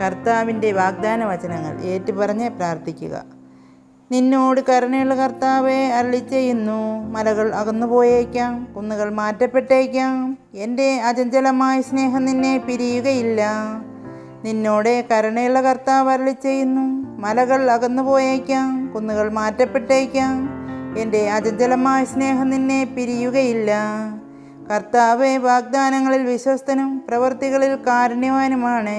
കർത്താവിൻ്റെ വാഗ്ദാന വചനങ്ങൾ ഏറ്റുപറഞ്ഞ് പ്രാർത്ഥിക്കുക. നിന്നോട് കരുണയുള്ള കർത്താവെ അരുളിച്ചെയ്യുന്നു, മലകൾ അകന്നുപോയേക്കാം, കുന്നുകൾ മാറ്റപ്പെട്ടേക്കാം, എൻ്റെ അചഞ്ചലമായ സ്നേഹം നിന്നെ പിരിയുകയില്ല. നിന്നോട് കരുണയുള്ള കർത്താവ് അരുളിച്ചെയ്യുന്നു, മലകൾ അകന്നുപോയേക്കാം, കുന്നുകൾ മാറ്റപ്പെട്ടേക്കാം, എൻ്റെ അചഞ്ചലമായ സ്നേഹം നിന്നെ പിരിയുകയില്ല. കർത്താവെ വാഗ്ദാനങ്ങളിൽ വിശ്വസ്തനും പ്രവൃത്തികളിൽ കാരുണ്യവാനുമാണ്.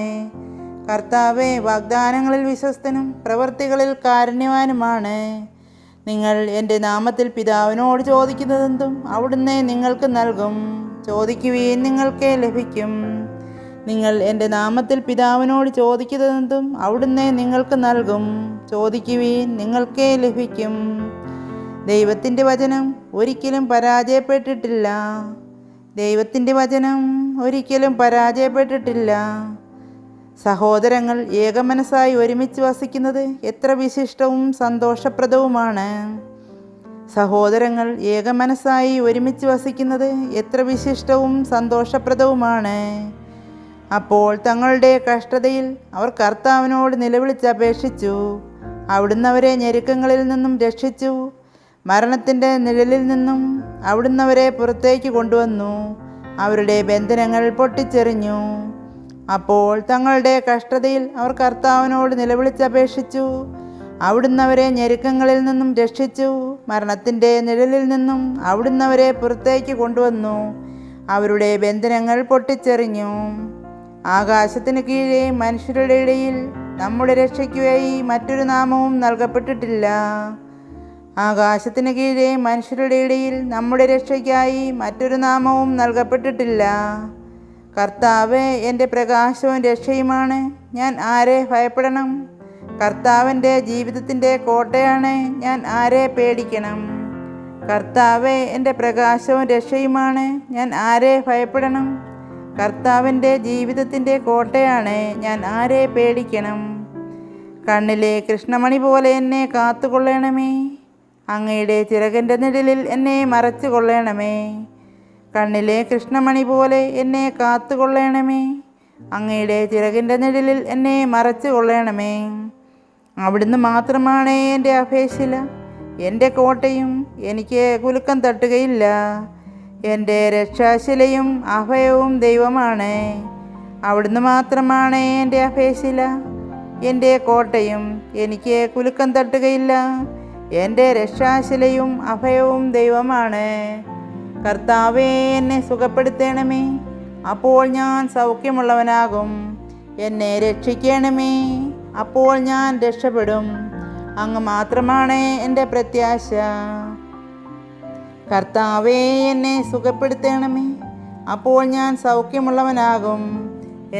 കർത്താവെ വാഗ്ദാനങ്ങളിൽ വിശ്വസ്തനും പ്രവൃത്തികളിൽ കാരുണ്യവാനുമാണ്. നിങ്ങൾ എൻ്റെ നാമത്തിൽ പിതാവിനോട് ചോദിക്കുന്നതെന്തും അവിടുന്ന് നിങ്ങൾക്ക് നൽകും. ചോദിക്കുവീൻ, നിങ്ങൾക്ക് ലഭിക്കും. നിങ്ങൾ എൻ്റെ നാമത്തിൽ പിതാവിനോട് ചോദിക്കുന്നതെന്തും അവിടുന്ന് നിങ്ങൾക്ക് നൽകും. ചോദിക്കുവീൻ, നിങ്ങൾക്ക് ലഭിക്കും. ദൈവത്തിൻ്റെ വചനം ഒരിക്കലും പരാജയപ്പെട്ടിട്ടില്ല. ദൈവത്തിൻ്റെ വചനം ഒരിക്കലും പരാജയപ്പെട്ടിട്ടില്ല. സഹോദരങ്ങൾ ഏകമനസ്സായി ഒരുമിച്ച് വസിക്കുന്നത് എത്ര വിശിഷ്ടവും സന്തോഷപ്രദവുമാണ്. സഹോദരങ്ങൾ ഏകമനസ്സായി ഒരുമിച്ച് വസിക്കുന്നത് എത്ര വിശിഷ്ടവും സന്തോഷപ്രദവുമാണ്. അപ്പോൾ തങ്ങളുടെ കഷ്ടതയിൽ അവർ കർത്താവിനോട് നിലവിളിച്ചപേക്ഷിച്ചു. അവിടുന്ന് അവരെ ഞെരുക്കങ്ങളിൽ നിന്നും രക്ഷിച്ചു. മരണത്തിൻ്റെ നിഴലിൽ നിന്നും അവിടുന്ന് അവരെ പുറത്തേക്ക് കൊണ്ടുവന്നു. അവരുടെ ബന്ധനങ്ങൾ പൊട്ടിച്ചെറിഞ്ഞു. അപ്പോൾ തങ്ങളുടെ കഷ്ടതയിൽ അവർ കർത്താവിനോട് നിലവിളിച്ചപേക്ഷിച്ചു. അവിടുന്ന് അവരെ ഞെരുക്കങ്ങളിൽ നിന്നും രക്ഷിച്ചു. മരണത്തിൻ്റെ നിഴലിൽ നിന്നും അവിടുന്ന് അവരെ പുറത്തേക്ക് കൊണ്ടുവന്നു. അവരുടെ ബന്ധനങ്ങൾ പൊട്ടിച്ചെറിഞ്ഞു. ആകാശത്തിന് കീഴെ മനുഷ്യരുടെ ഇടയിൽ നമ്മുടെ രക്ഷയ്ക്കായി മറ്റൊരു നാമവും നൽകപ്പെട്ടിട്ടില്ല. ആകാശത്തിന് കീഴെ മനുഷ്യരുടെ ഇടയിൽ നമ്മുടെ രക്ഷയ്ക്കായി മറ്റൊരു നാമവും നൽകപ്പെട്ടിട്ടില്ല. കർത്താവ് എൻ്റെ പ്രകാശവും രക്ഷയുമാണ്, ഞാൻ ആരെ ഭയപ്പെടണം? കർത്താവിൻ്റെ ജീവിതത്തിൻ്റെ കോട്ടയാണ്, ഞാൻ ആരെ പേടിക്കണം? കർത്താവ് എൻ്റെ പ്രകാശവും രക്ഷയുമാണ്, ഞാൻ ആരെ ഭയപ്പെടണം? കർത്താവിൻ്റെ ജീവിതത്തിൻ്റെ കോട്ടയാണ്, ഞാൻ ആരെ പേടിക്കണം? കണ്ണിലെ കൃഷ്ണമണി പോലെ എന്നെ കാത്തുകൊള്ളണമേ. അങ്ങയുടെ ചിറകിൻ്റെ നിഴലിൽ എന്നെ മറച്ചു കൊള്ളണമേ. കണ്ണിലെ കൃഷ്ണമണി പോലെ എന്നെ കാത്തുകൊള്ളണമേ. അങ്ങയുടെ ചിറകിൻ്റെ നിഴലിൽ എന്നെ മറച്ചു കൊള്ളണമേ. അവിടുന്ന് മാത്രമാണ് എൻ്റെ അഭയശില, എൻ്റെ കോട്ടയും. എനിക്ക് കുലുക്കം തട്ടുകയില്ല. എൻ്റെ രക്ഷാശിലയും അഭയവും ദൈവമാണ്. അവിടുന്ന് മാത്രമാണ് എൻ്റെ അഭയശില, എൻ്റെ കോട്ടയും. എനിക്ക് കുലുക്കം തട്ടുകയില്ല. എൻ്റെ രക്ഷാശിലയും അഭയവും ദൈവമാണ്. കർത്താവേ, എന്നെ സുഖപ്പെടുത്തണമേ, അപ്പോൾ ഞാൻ സൗഖ്യമുള്ളവനാകും. എന്നെ രക്ഷിക്കണമേ, അപ്പോൾ ഞാൻ രക്ഷപ്പെടും. അങ്ങ് മാത്രമാണ് എൻ്റെ പ്രത്യാശ. കർത്താവേ, എന്നെ സുഖപ്പെടുത്തണമേ, അപ്പോൾ ഞാൻ സൗഖ്യമുള്ളവനാകും.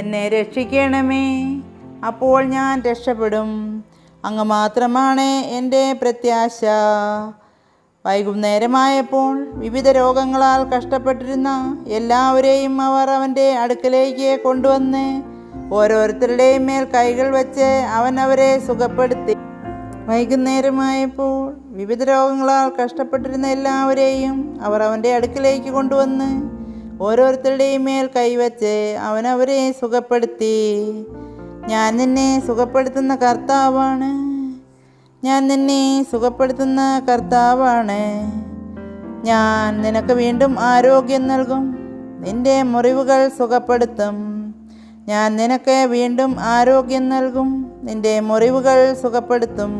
എന്നെ രക്ഷിക്കണമേ, അപ്പോൾ ഞാൻ രക്ഷപ്പെടും. അങ്ങ് മാത്രമാണ് എൻ്റെ പ്രത്യാശ. വൈകുന്നേരമായപ്പോൾ വിവിധ രോഗങ്ങളാൽ കഷ്ടപ്പെട്ടിരുന്ന എല്ലാവരെയും അവർ അവൻ്റെ അടുക്കലേക്ക് കൊണ്ടുവന്ന് ഓരോരുത്തരുടെയും മേൽ കൈകൾ വെച്ച് അവൻ അവരെ സുഖപ്പെടുത്തി. വൈകുന്നേരമായപ്പോൾ വിവിധ രോഗങ്ങളാൽ കഷ്ടപ്പെട്ടിരുന്ന എല്ലാവരെയും അവർ അവൻ്റെ അടുക്കലേക്ക് കൊണ്ടുവന്ന് ഓരോരുത്തരുടെയും മേൽ കൈവച്ച് അവൻ അവരെ സുഖപ്പെടുത്തി. ഞാൻ നിന്നെ സുഖപ്പെടുത്തുന്ന കർത്താവാണ്. ഞാൻ നിന്നെ സുഖപ്പെടുത്തുന്ന കർത്താവാണ്. ഞാൻ നിനക്ക് വീണ്ടും ആരോഗ്യം നൽകും. നിന്റെ മുറിവുകൾ സുഖപ്പെടുത്തും. ഞാൻ നിനക്ക് വീണ്ടും ആരോഗ്യം നൽകും. നിന്റെ മുറിവുകൾ സുഖപ്പെടുത്തും.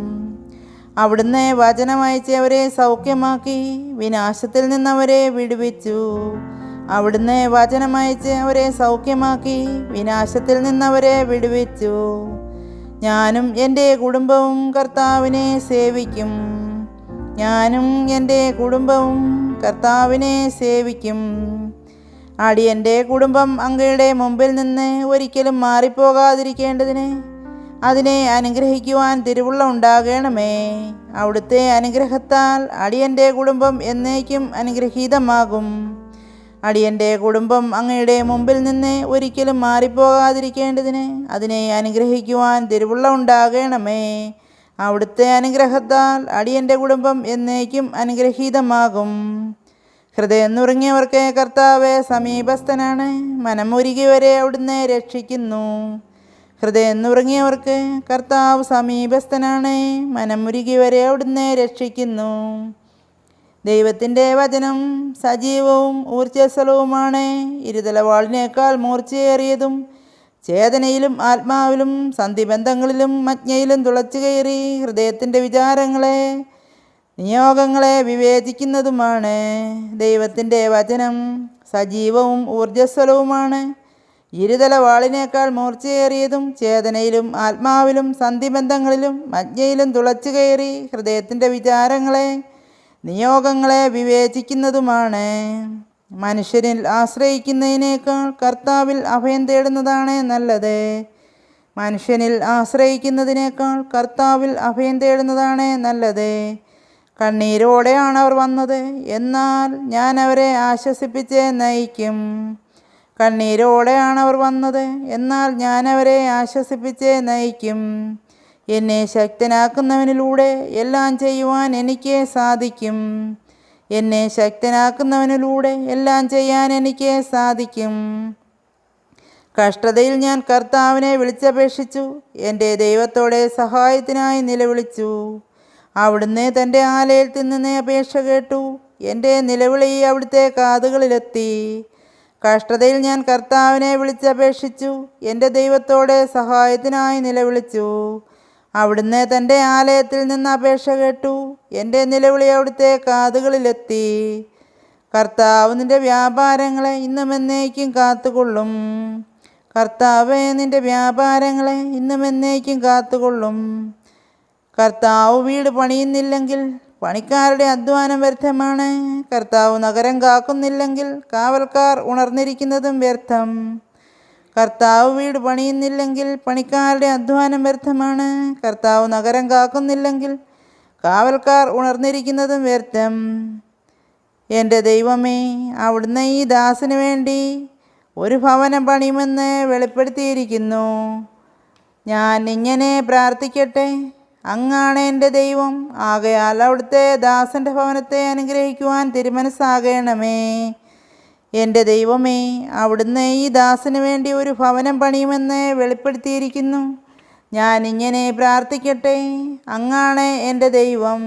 അവിടുന്ന് വചനമയച്ച് അവരെ സൗഖ്യമാക്കി. വിനാശത്തിൽ നിന്നവരെ വിടുവിച്ചു. അവിടുന്ന് വചനമയച്ച് അവരെ സൗഖ്യമാക്കി. വിനാശത്തിൽ നിന്നവരെ വിടുവിച്ചു. ഞാനും എൻ്റെ കുടുംബവും കർത്താവിനെ സേവിക്കും. ഞാനും എൻ്റെ കുടുംബവും കർത്താവിനെ സേവിക്കും. അടിയൻ്റെ കുടുംബം അങ്ങയുടെ മുമ്പിൽ നിന്ന് ഒരിക്കലും മാറിപ്പോകാതിരിക്കേണ്ടതിന് അതിനെ അനുഗ്രഹിക്കുവാൻ തിരുവുള്ള ഉണ്ടാകണമേ. അവിടുത്തെ അനുഗ്രഹത്താൽ അടിയൻ്റെ കുടുംബം എന്നേക്കും അനുഗ്രഹീതമാകും. അടിയൻ്റെ കുടുംബം അങ്ങയുടെ മുമ്പിൽ നിന്ന് ഒരിക്കലും മാറിപ്പോകാതിരിക്കേണ്ടതിന് അതിനെ അനുഗ്രഹിക്കുവാൻ തിരുവുള്ള ഉണ്ടാകണമേ. അവിടുത്തെ അനുഗ്രഹത്താൽ അടിയൻ്റെ കുടുംബം എന്നേക്കും അനുഗ്രഹീതമാകും. ഹൃദയം നുറുങ്ങിയവർക്ക് കർത്താവ് സമീപസ്ഥനാണ്. മനമുരുകിയവരെ അവിടുന്ന് രക്ഷിക്കുന്നു. ഹൃദയം നുറുങ്ങിയവർക്ക് കർത്താവ് സമീപസ്ഥനാണ്. മനമുരുകിയവരെ അവിടുന്ന് രക്ഷിക്കുന്നു. ദൈവത്തിൻ്റെ വചനം സജീവവും ഊർജ്ജസ്വലവുമാണ്. ഇരുതലവാളിനേക്കാൾ മൂർച്ചയേറിയതും ചേതനയിലും ആത്മാവിലും സന്ധിബന്ധങ്ങളിലും മജ്ഞയിലും തുളച്ചു കയറി ഹൃദയത്തിൻ്റെ വിചാരങ്ങളെ നിയോഗങ്ങളെ വിവേചിക്കുന്നതുമാണ്. ദൈവത്തിൻ്റെ വചനം സജീവവും ഊർജ്ജസ്വലവുമാണ്. ഇരുതലവാളിനേക്കാൾ മൂർച്ചയേറിയതും ചേതനയിലും ആത്മാവിലും സന്ധിബന്ധങ്ങളിലും മജ്ഞയിലും തുളച്ചു കയറി ഹൃദയത്തിൻ്റെ വിചാരങ്ങളെ നിയോഗങ്ങളെ വിവേചിക്കുന്നതുമാണ്. മനുഷ്യരിൽ ആശ്രയിക്കുന്നതിനേക്കാൾ കർത്താവിൽ അഭയം തേടുന്നതാണ് നല്ലത്. മനുഷ്യനിൽ ആശ്രയിക്കുന്നതിനേക്കാൾ കർത്താവിൽ അഭയം തേടുന്നതാണ് നല്ലത്. കണ്ണീരോടെയാണ് അവർ വന്നത്, എന്നാൽ ഞാൻ അവരെ ആശ്വസിപ്പിച്ച് നയിക്കും. കണ്ണീരോടെയാണ് അവർ വന്നത്, എന്നാൽ ഞാൻ അവരെ ആശ്വസിപ്പിച്ച് നയിക്കും. എന്നെ ശക്തനാക്കുന്നവനിലൂടെ എല്ലാം ചെയ്യുവാൻ എനിക്ക് സാധിക്കും. എന്നെ ശക്തനാക്കുന്നവനിലൂടെ എല്ലാം ചെയ്യാൻ എനിക്ക് സാധിക്കും. കഷ്ടതയിൽ ഞാൻ കർത്താവിനെ വിളിച്ചപേക്ഷിച്ചു. എൻ്റെ ദൈവത്തോടെ സഹായത്തിനായി നിലവിളിച്ചു. അവിടുന്ന് തൻ്റെ ആലയത്തിൽ നിന്ന് അപേക്ഷ കേട്ടു. എൻ്റെ നിലവിളി അവിടുത്തെ കാതുകളിലെത്തി. കഷ്ടതയിൽ ഞാൻ കർത്താവിനെ വിളിച്ചപേക്ഷിച്ചു. എൻ്റെ ദൈവത്തോടെ സഹായത്തിനായി നിലവിളിച്ചു. അവിടുന്ന് തൻ്റെ ആലയത്തിൽ നിന്ന് അപേക്ഷ കേട്ടു. എൻ്റെ നിലവിളി അവിടുത്തെ കാതുകളിലെത്തി. കർത്താവ് നിൻ്റെ വ്യാപാരങ്ങളെ ഇന്നും എന്നേക്കും കാത്തുകൊള്ളും. കർത്താവേ, നിൻ്റെ വ്യാപാരങ്ങളെ ഇന്നും എന്നേക്കും കാത്തുകൊള്ളും. കർത്താവ് വീട് പണിയുന്നില്ലെങ്കിൽ പണിക്കാരുടെ അധ്വാനം വ്യർത്ഥമാണ്. കർത്താവ് നഗരം കാക്കുന്നില്ലെങ്കിൽ കാവൽക്കാർ ഉണർന്നിരിക്കുന്നതും വ്യർത്ഥം. കർത്താവ് വീട് പണിയുന്നില്ലെങ്കിൽ പണിക്കാരുടെ അധ്വാനം വ്യർത്ഥമാണ്. കർത്താവ് നഗരം കാക്കുന്നില്ലെങ്കിൽ കാവൽക്കാർ ഉണർന്നിരിക്കുന്നതും വ്യർത്ഥം. എൻ്റെ ദൈവമേ, അവിടുന്ന് ഈ ദാസന് വേണ്ടി ഒരു ഭവനം പണിയുമെന്ന് വെളിപ്പെടുത്തിയിരിക്കുന്നു. ഞാൻ ഇങ്ങനെ പ്രാർത്ഥിക്കട്ടെ: അങ്ങാണ് എൻ്റെ ദൈവം, ആകയാൽ അവിടുത്തെ ദാസൻ്റെ ഭവനത്തെ അനുഗ്രഹിക്കുവാൻ തിരുമനസ്സാകണമേ. എൻ്റെ ദൈവമേ, അവിടുന്ന് ഈ ദാസന് വേണ്ടി ഒരു ഭവനം പണിയുമെന്ന് വെളിപ്പെടുത്തിയിരിക്കുന്നു. ഞാൻ ഇങ്ങനെ പ്രാർത്ഥിക്കട്ടെ: അങ്ങാണ് എൻ്റെ ദൈവം,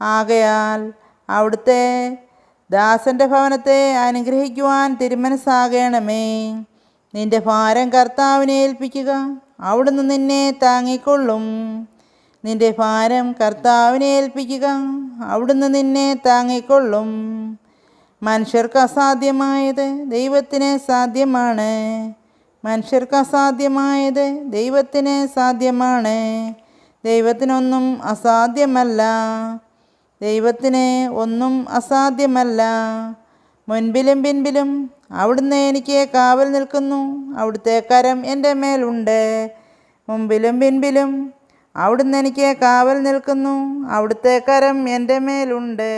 ആകയാൽ അവിടുത്തെ ദാസൻ്റെ ഭവനത്തെ അനുഗ്രഹിക്കുവാൻ തിരുമനസ്സാകണമേ. നിൻ്റെ ഭാരം കർത്താവിനെ ഏൽപ്പിക്കുക, അവിടുന്ന് നിന്നെ താങ്ങിക്കൊള്ളും. നിൻ്റെ ഭാരം കർത്താവിനെ ഏൽപ്പിക്കുക, അവിടുന്ന് നിന്നെ താങ്ങിക്കൊള്ളും. മനുഷ്യർക്ക് അസാധ്യമായത് ദൈവത്തിന് സാധ്യമാണ്. മനുഷ്യർക്ക് അസാധ്യമായത് ദൈവത്തിന് സാധ്യമാണ്. ദൈവത്തിനൊന്നും അസാധ്യമല്ല. ദൈവത്തിന് ഒന്നും അസാധ്യമല്ല. മുൻപിലും പിൻപിലും അവിടുന്ന് എനിക്ക് കാവൽ നിൽക്കുന്നു. അവിടുത്തെ കരം എൻ്റെ മേലുണ്ട്. മുമ്പിലും പിൻപിലും അവിടുന്ന് എനിക്ക് കാവൽ നിൽക്കുന്നു. അവിടുത്തെ കരം എൻ്റെ മേലുണ്ട്.